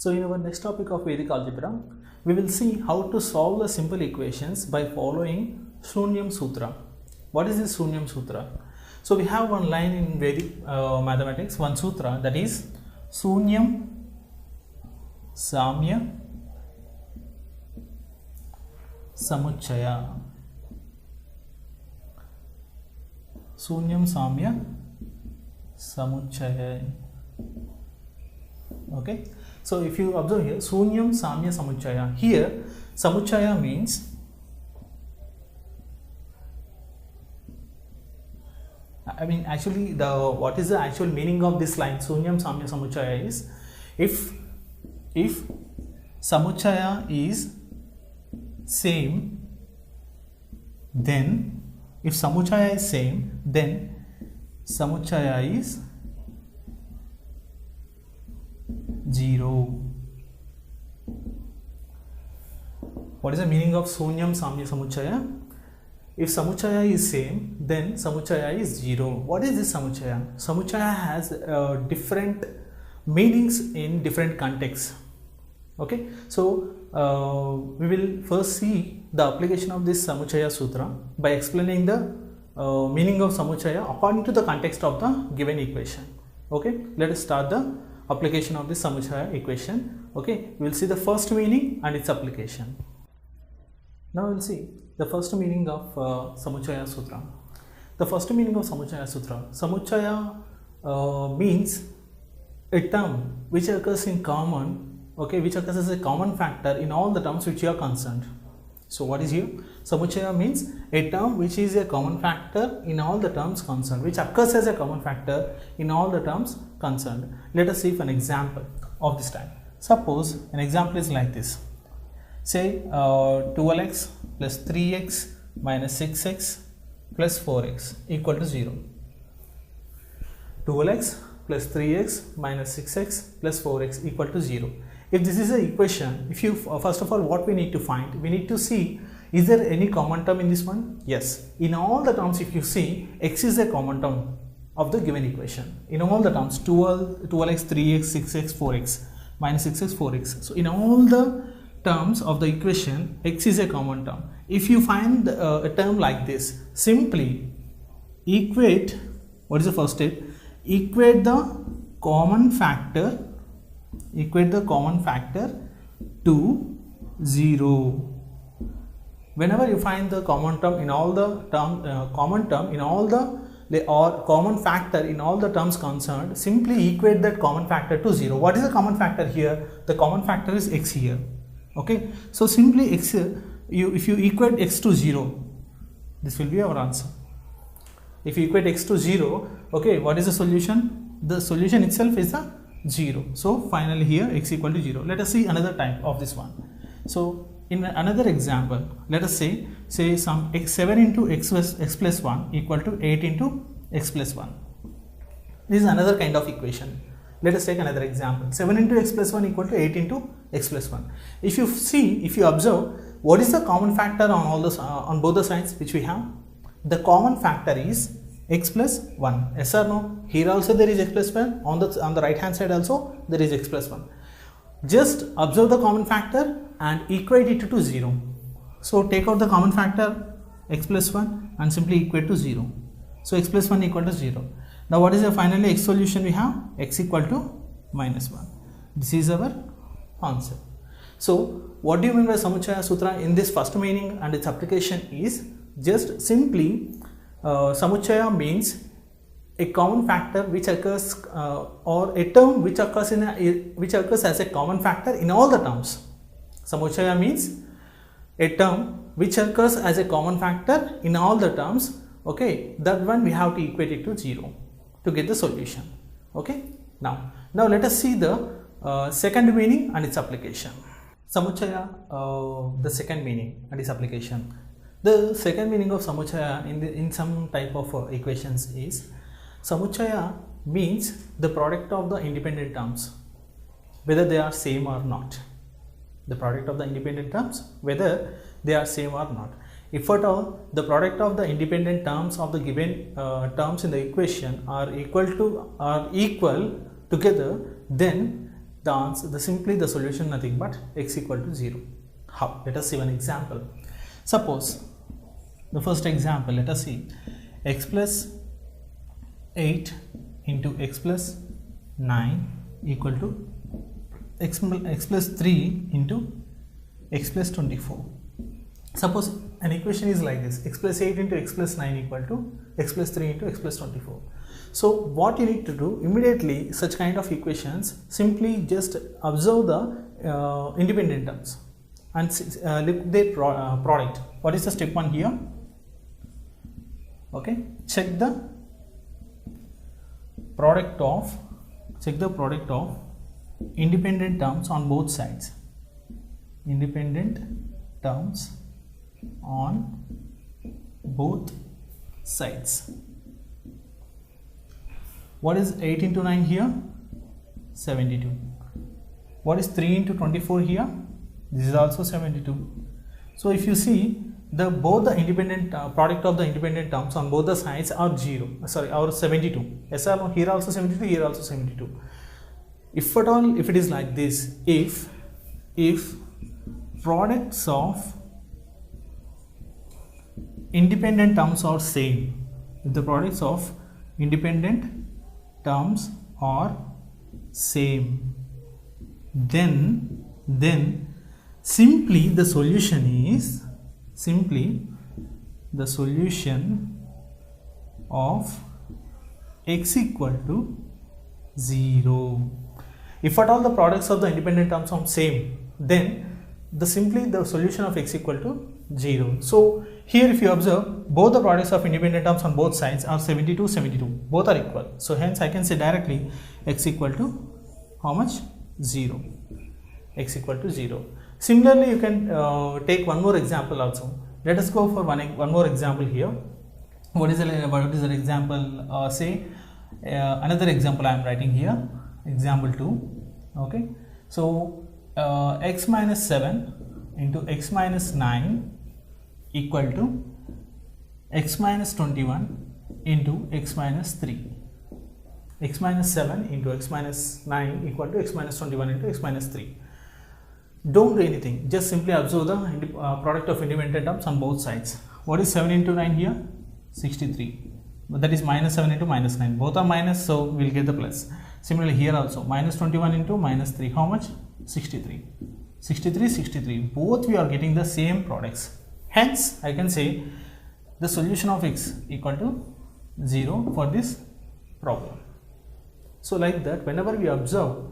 So in our next topic of Vedic algebra, we will see how to solve the simple equations by following Shunyam Sutra. What is this Shunyam Sutra? So we have one line in Vedic mathematics, one sutra, that is Shunyam Samya Samuchaya. Shunyam Samya Samuchaya. Okay, so if you observe here, Shunyam Samya Samuchaya. Here, Samuchaya means actually what is the actual meaning of this line Shunyam Samya Samuchaya is if Samuchaya is same, then if Samuchaya is same, then Samuchaya is 0. What is the meaning of Shunyam Samya Samuchaya? If Samuchaya is same, then Samuchaya is 0. What is this Samuchaya? Samuchaya has different meanings in different contexts. Okay, so we will first see the application of this Samuchaya Sutra by explaining the meaning of Samuchaya according to the context of the given equation. Okay, let us start the application of this Samuchaya equation. Okay, we will see the first meaning and its application. Now we will see the first meaning of Samuchaya Sutra. The first meaning of Samuchaya Sutra. Samuchaya means a term which occurs in common, okay, which occurs as a common factor in all the terms which you are concerned. So what is here? Samuchaya means a term which is a common factor in all the terms concerned, which occurs as a common factor in all the terms concerned. Let us see for an example of this type. Suppose an example is like this. Say 12x plus 3x minus 6x plus 4x equal to 0. 12x plus 3x minus 6x plus 4x equal to 0. If this is an equation, if you first of all, what we need to find, we need to see, is there any common term in this one? Yes. In all the terms, if you see, x is a common term of the given equation. In all the terms, 12x, 3x, 6x, 4x, minus 6x, 4x. So in all the terms of the equation, x is a common term. If you find a term like this, simply equate, what is the first step? Equate the common factor to 0. Whenever you find the common term in all the common factor in all the terms concerned, simply equate that common factor to 0. What is the common factor here? The common factor is x here. Okay, so simply x, if you equate x to 0, this will be our answer. If you equate x to 0, okay, what is the solution? The solution itself is the 0. So finally here x equal to 0. Let us see another type of this one. So in another example, let us say some x 7 into x plus 1 equal to 8 into x plus 1. This is another kind of equation. Let us take another example. 7 into x plus 1 equal to 8 into x plus 1. If you observe, what is the common factor on all those on both the sides which we have? The common factor is x plus 1. Yes or no? Here also there is x plus 1. On the right hand side also there is x plus 1. Just observe the common factor and equate it to 0. So take out the common factor x plus 1 and simply equate to 0. So x plus 1 equal to 0. Now what is the finally x solution we have? X equal to minus 1. This is our answer. So what do you mean by Samuchaya Sutra in this first meaning and its application is just simply Samuchaya means a common factor which occurs or a term which occurs as a common factor in all the terms. Samuchaya means a term which occurs as a common factor in all the terms. Okay, that one we have to equate it to 0 to get the solution. Okay, now let us see the second meaning and its application. Samuchaya, the second meaning and its application. The second meaning of Samuchaya in some type of equations is Samuchaya means the product of the independent terms, whether they are same or not. The product of the independent terms, whether they are same or not. If at all the product of the independent terms of the given terms in the equation are equal together, then the answer, simply the solution nothing but x equal to 0. How? Let us see one example. Suppose the first example, let us see x plus 8 into x plus 9 equal to x plus 3 into x plus 24. Suppose an equation is like this: x plus 8 into x plus 9 equal to x plus 3 into x plus 24. So what you need to do immediately, such kind of equations, simply just observe the independent terms and look their product. What is the step 1 here? Okay, check the product of independent terms on both sides. Independent terms on both sides. What is 8 into 9 here? 72. What is 3 into 24 here? This is also 72. So if you see, both the independent product of the independent terms on both the sides are 0. Sorry, or 72. Yes or no? Here also 72, here also 72. If at all, if it is like this, if products of independent terms are same, if the products of independent terms are same, then simply the solution of x equal to 0. If at all the products of the independent terms are same, then simply the solution of x equal to 0. So here if you observe, both the products of independent terms on both sides are 72, 72. Both are equal. So hence I can say directly x equal to how much? 0. X equal to 0. Similarly, you can take one more example also. Let us go for one more example here. What is an example? Say another example I am writing here. Example 2. Okay. So x minus 7 into x minus 9 equal to x minus 21 into x minus 3. X minus 7 into x minus 9 equal to x minus 21 into x minus 3. Don't do anything, just simply observe the product of independent terms on both sides. What is 7 into 9 here? 63. But that is minus 7 into minus 9. Both are minus, so we will get the plus. Similarly here also, minus 21 into minus 3. How much? 63. 63, 63. Both we are getting the same products. Hence, I can say the solution of x equal to 0 for this problem. So like that, whenever we observe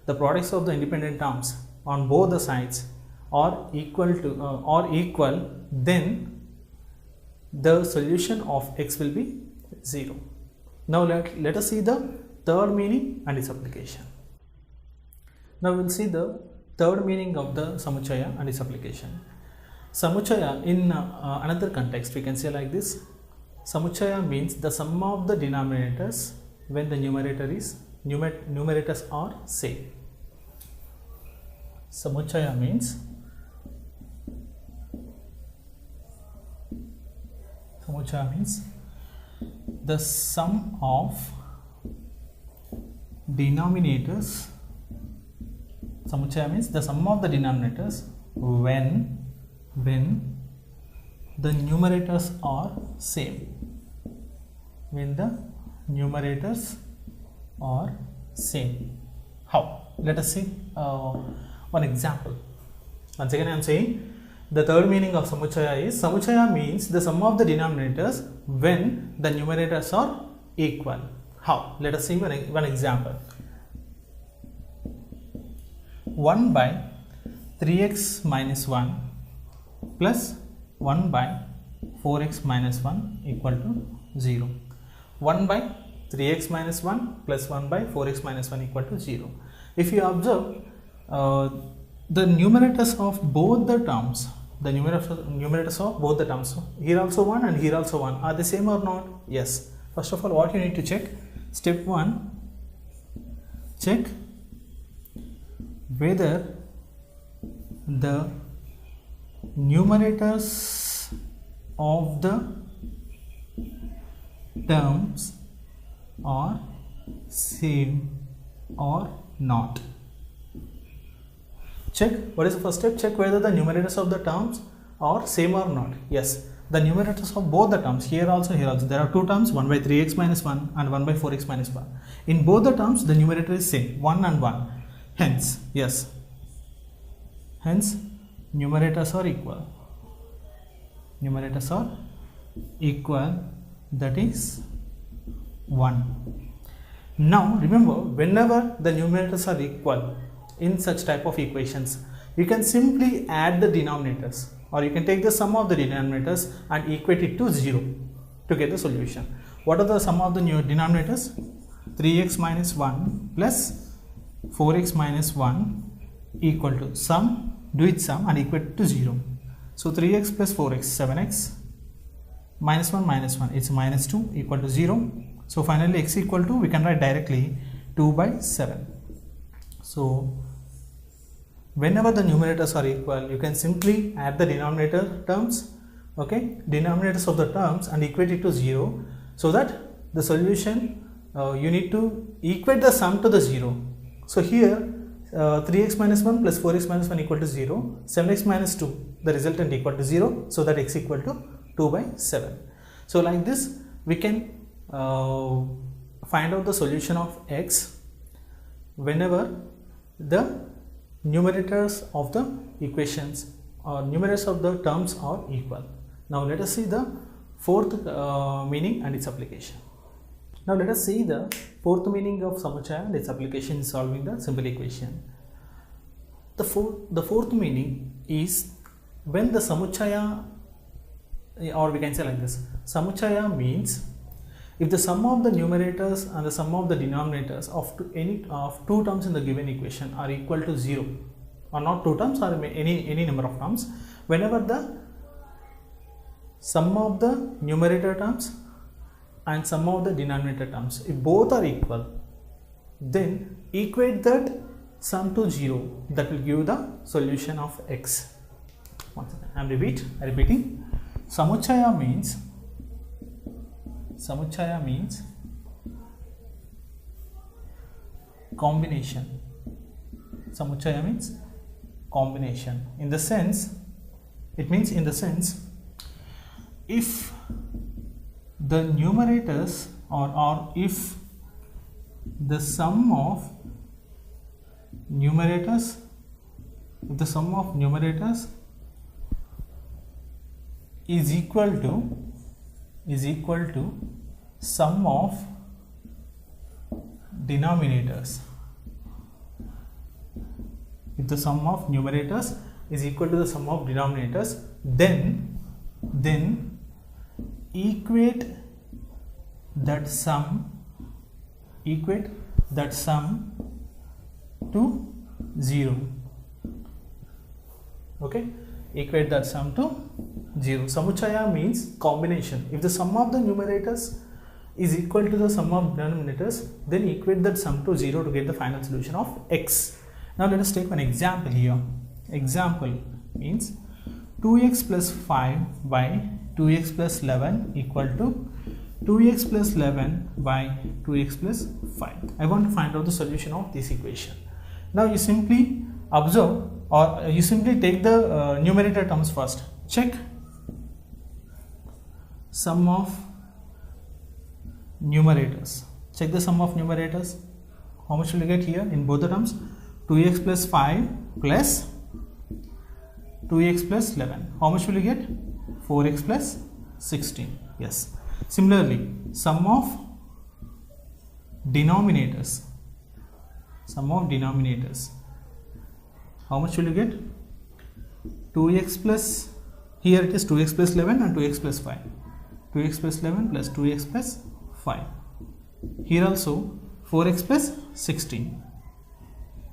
the products of the independent terms on both the sides are equal to then the solution of x will be 0. Now let us see the third meaning and its application. Now we will see the third meaning of the samuchaya and its application. Samuchaya in another context we can say like this: samuchaya means the sum of the denominators when the numerators are same. Samuchaya means the sum of denominators. Samuchaya means the sum of the denominators when the numerators are same. When the numerators are same. How? Let us see one example. Once again I am saying the third meaning of samuchaya is, samuchaya means the sum of the denominators when the numerators are equal. How? Let us see one example. 1 by 3x minus 1 plus 1 by 4x minus 1 equal to 0. 1 by 3x minus 1 plus 1 by 4x minus 1 equal to 0. If you observe the numerators of both the terms, here also 1 and here also 1, are the same or not? Yes. First of all, what you need to check? Step 1, check whether the numerators of the terms are same or not. Check, what is the first step? Check whether the numerators of the terms are same or not. Yes, the numerators of both the terms, here also, there are two terms, 1 by 3x minus 1 and 1 by 4x minus 1. In both the terms, the numerator is same, 1 and 1. Hence, yes, hence numerators are equal. Numerators are equal, that is 1. Now remember, whenever the numerators are equal in such type of equations, you can simply add the denominators, or you can take the sum of the denominators and equate it to 0 to get the solution. What are the sum of the new denominators? 3x minus 1 plus 4x minus 1 equal to sum, do its sum and equate it to 0. So 3x plus 4x, 7x, minus 1, it's minus 2 equal to 0. So finally x equal to, we can write directly 2 by 7. So whenever the numerators are equal, you can simply add the denominator terms, okay, denominators of the terms and equate it to 0, so that the solution, you need to equate the sum to the 0. So here 3x minus 1 plus 4x minus 1 equal to 0, 7x minus 2, the resultant equal to 0, so that x equal to 2 by 7. So like this we can find out the solution of x whenever the numerators of the equations or numerators of the terms are equal. Now let us see the fourth meaning and its application. Now let us see the fourth meaning of samuchaya and its application in solving the simple equation. The fourth meaning is when the samuchaya, or we can say like this, samuchaya means if the sum of the numerators and the sum of the denominators of two terms in the given equation are equal to 0, or not two terms or any number of terms, whenever the sum of the numerator terms and sum of the denominator terms, if both are equal, then equate that sum to 0, that will give the solution of x. Once again, I am repeating, samuchaya means combination. Samuchaya means combination. In the sense, it means in the sense, if the numerators or if the sum of numerators, is equal to sum of denominators. If the sum of numerators is equal to the sum of denominators, then equate that sum to 0. Okay, equate that sum to 0. Samuchaya means combination. If the sum of the numerators is equal to the sum of denominators, then equate that sum to 0 to get the final solution of x. Now let us take one example here. Example means 2x plus 5 by 2x plus 11 equal to 2x plus 11 by 2x plus 5. I want to find out the solution of this equation. Now you simply observe, or you simply take the numerator terms first. Check sum of numerators. Check the sum of numerators. How much will you get here in both the terms? 2x plus 5 plus 2x plus 11. How much will you get? 4x plus 16. Yes. Similarly, sum of denominators. How much will you get? 2x plus, here it is 2x plus 11 and 2x plus 5. 2x plus 11 plus 2x plus 5. Here also 4x plus 16.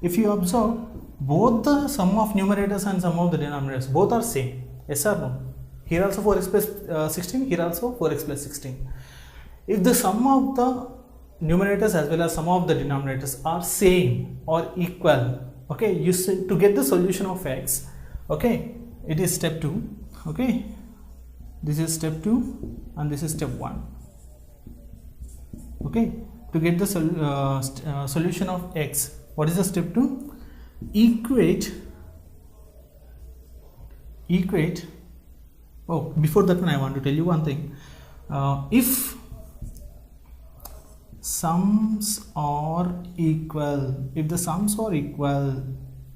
If you observe, both the sum of numerators and sum of the denominators, both are same. Yes or no? Here also 4x plus 16, here also 4x plus 16. If the sum of the numerators as well as sum of the denominators are same or equal, okay, you see, to get the solution of x, okay, it is step 2, okay, this is step 2 and this is step 1, okay. To get the solution of x, what is the step 2? Equate equate, oh, before that one I want to tell you one thing. If sums are equal, if the sums are equal,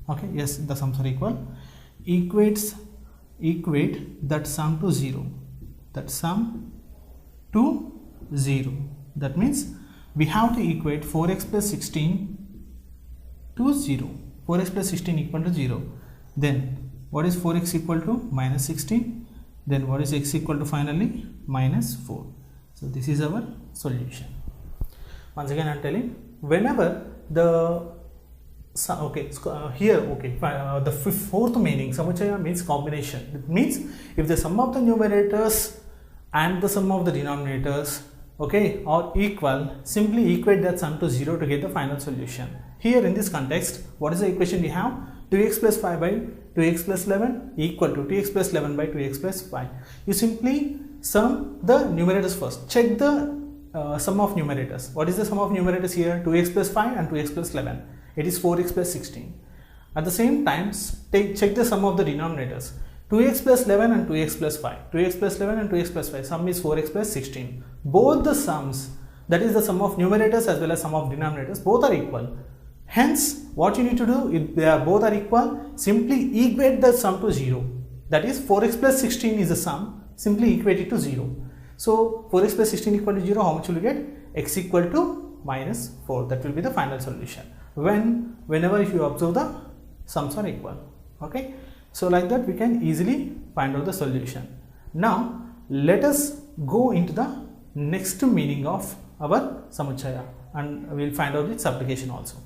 okay, yes, the sums are equal, equate that sum to 0, that sum to 0. That means we have to equate 4x plus 16 to 0. 4x plus 16 equal to 0. Then what is 4x equal to? Minus 16. Then what is x equal to finally? Minus 4. So this is our solution. Once again I am telling, whenever the the fourth meaning, samuchaya means combination. It means if the sum of the numerators and the sum of the denominators, okay, are equal, simply equate that sum to 0 to get the final solution. Here in this context, what is the equation we have? 2x plus 5 by 2x plus 11 equal to 2x plus 11 by 2x plus 5. You simply sum the numerators first. Check the sum of numerators. What is the sum of numerators here? 2x plus 5 and 2x plus 11. It is 4x plus 16. At the same time, check the sum of the denominators. 2x plus 11 and 2x plus 5. 2x plus 11 and 2x plus 5. Sum is 4x plus 16. Both the sums, that is the sum of numerators as well as sum of denominators, both are equal. Hence, what you need to do, if they are both are equal, simply equate the sum to 0. That is 4x plus 16 is the sum. Simply equate it to 0. So 4x plus 16 equal to 0. How much will you get? X equal to minus 4. That will be the final solution. Whenever if you observe the sums are equal. Okay. So like that we can easily find out the solution. Now let us go into the next meaning of our samuchaya and we will find out its application also.